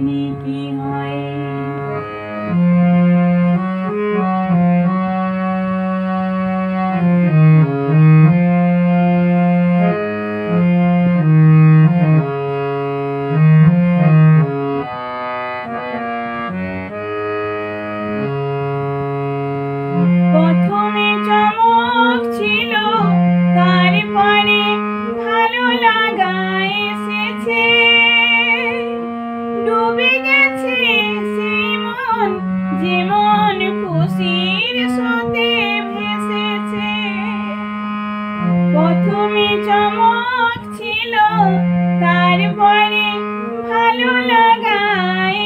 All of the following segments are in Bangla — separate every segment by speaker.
Speaker 1: জানি কি হয়। প্রথমে চমক ছিল, তারপরে ভালো লাগা এসেছে। ডুবে গেছে সেই মন, যেমন খুশির স্রোতে ভেসেছে। প্রথমে চমক ছিল, তারপরে ভালো লাগা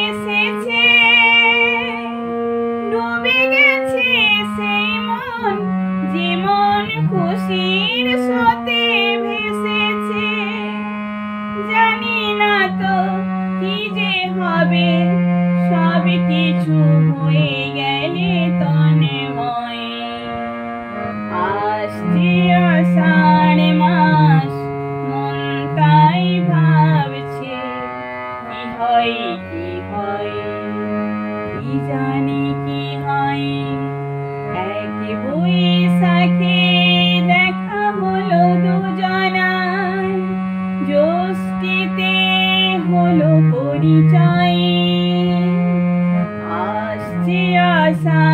Speaker 1: এসেছে। ডুবে গেছে সেই মন, যেমন খুশির স্রোতে ভেসেছে। জানি না তো কি যে হবে, সব কিছু হয়ে গেলে তন্ময়। আসছে আষাঢ় মাস, মন তাই ভাবছে কি হয় কি হয়, কি জানি কি হয়। এক বৈশাখে দেখা হলো দুজনার, জ্যৈষ্ঠীতে হলো পরিচয়। আসছে আষাঢ়